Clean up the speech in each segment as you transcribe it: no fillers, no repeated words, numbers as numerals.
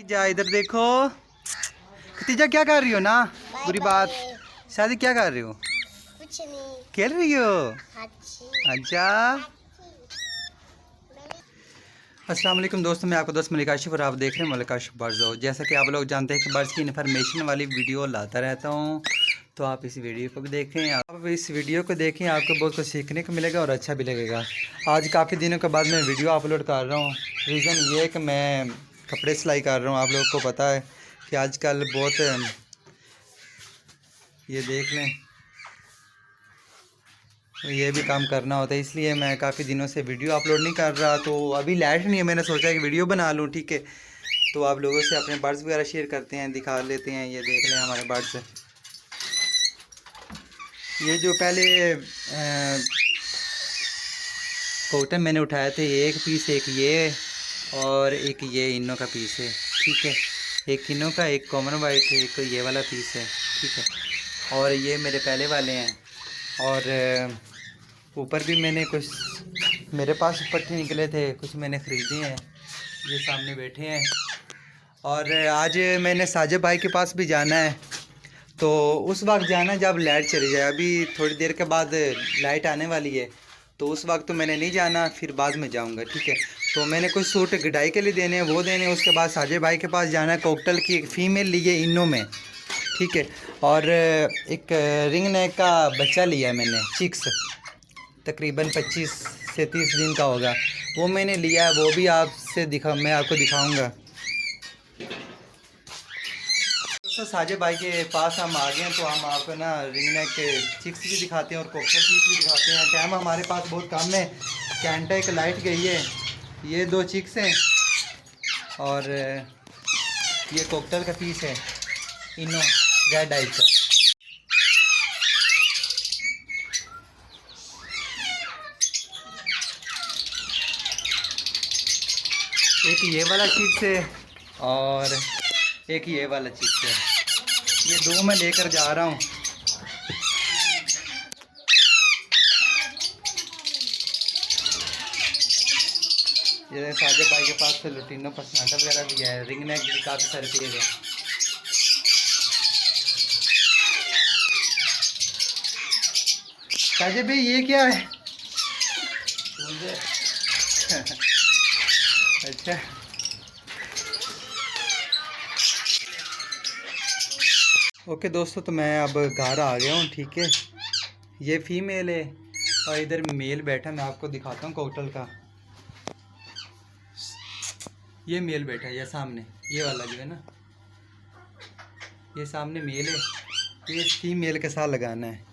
Khadija इधर देखो। Khadija क्या कर रही हो ना? बुरी बात। शादी क्या कर रही हो? कुछ नहीं। खेल रही हो? अच्छा। अस्सलाम वालेकुम दोस्तों, मैं आपका दोस्त मलिक आशिफ और आप देख रहे हैं मलिक आशिफ बर्ड्स। जैसा कि आप लोग जानते हैं कि बर्ड्स की इन्फॉर्मेशन वाली वीडियो लाता रहता हूँ, तो आप इस वीडियो को भी देखें। आप इस वीडियो को देखें, आपको बहुत कुछ सीखने को मिलेगा और अच्छा भी लगेगा। आज काफ़ी दिनों के बाद मैं वीडियो अपलोड कर रहा हूँ। रीज़न ये है कि मैं कपड़े सिलाई कर रहा हूँ। आप लोगों को पता है कि आजकल बहुत, ये देख लें, ये भी काम करना होता है, इसलिए मैं काफ़ी दिनों से वीडियो अपलोड नहीं कर रहा। तो अभी लाइट नहीं है, मैंने सोचा कि वीडियो बना लूँ, ठीक है। तो आप लोगों से अपने बर्ड्स वगैरह शेयर करते हैं, दिखा लेते हैं। ये देख लें हमारे बर्ड्स। ये जो पहले कबूतर मैंने उठाए थे, एक पीस, एक ये और एक ये इनों का पीस है, ठीक है। एक इनों का, एक कॉमन वाइट है, एक ये वाला पीस है, ठीक है। और ये मेरे पहले वाले हैं। और ऊपर भी मैंने कुछ, मेरे पास पट्टे निकले थे, कुछ मैंने ख़रीदे हैं, ये सामने बैठे हैं। और आज मैंने साजिद भाई के पास भी जाना है, तो उस वक्त जाना जब लाइट चली जाए। अभी थोड़ी देर के बाद लाइट आने वाली है, तो उस वक्त तो मैंने नहीं जाना, फिर बाद में जाऊंगा, ठीक है। तो मैंने कुछ सूट गडाई के लिए देने हैं, वो देने हैं। उसके बाद साजिद भाई के पास जाना है, कोकटल की एक फ़ीमेल ली है इनों में, ठीक है। और एक रिंग नेक का बच्चा लिया है मैंने, चिक्स, तकरीबन 25 से 30 दिन का होगा, वो मैंने लिया है। वो भी मैं आपको दिखाऊंगा। दोस्तों साजिद भाई के पास हम आ गए हैं, तो हम आपको ना रिंग नेक के चिक्स भी दिखाते हैं और कोकटल चिक्स भी दिखाते हैं। टाइम हमारे पास बहुत कम है, कैंटा एक लाइट गई है। ये 2 चिक्स हैं और ये कोकटल का पीस है, इनो रेड आई का। एक ये वाला चिक्स है और एक ये वाला चिक्स है। ये 2 मैं लेकर जा रहा हूँ। ये साजिद भाई के पास से लुटीनो पसनाटा वगैरह भी है, रिंग नेक भी काफ़ी सारे पेड़ है। साजिद भाई ये क्या है? अच्छा, ओके दोस्तों, तो मैं अब घर आ गया हूँ, ठीक है। ये फीमेल है और इधर मेल बैठा, मैं आपको दिखाता हूँ कोकटल का। ये मेल बैठा है, ये सामने, ये वाला जो है ना, ये सामने मेल है। ये फीमेल के साथ लगाना है।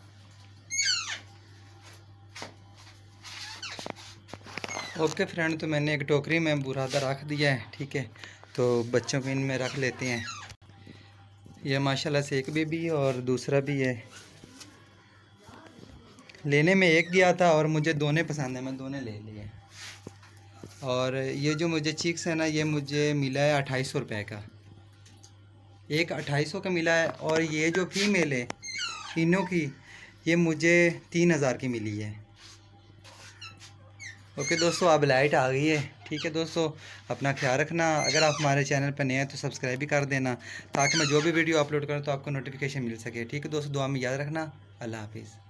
ओके फ्रेंड, तो मैंने एक टोकरी में बुरादा रख दिया है, ठीक है। तो बच्चों को इनमें रख लेते हैं। ये माशाल्लाह से एक बेबी है और दूसरा भी है। लेने में एक गया था और मुझे दोनों पसंद है, मैं दोनों ले लिए। और ये जो मुझे चिक्स है ना, ये मुझे मिला है 2800 रुपये का, एक 2800 का मिला है। और ये जो फीमेल है इनों की, ये मुझे 3000 की मिली है। ओके दोस्तों, अब लाइट आ गई है, ठीक है दोस्तों। अपना ख्याल रखना। अगर आप हमारे चैनल पर नए हैं तो सब्सक्राइब भी कर देना, ताकि मैं जो भी वीडियो अपलोड करूँ तो आपको नोटिफिकेशन मिल सके, ठीक है दोस्तों। दुआ में याद रखना। अल्लाह हाफिज़।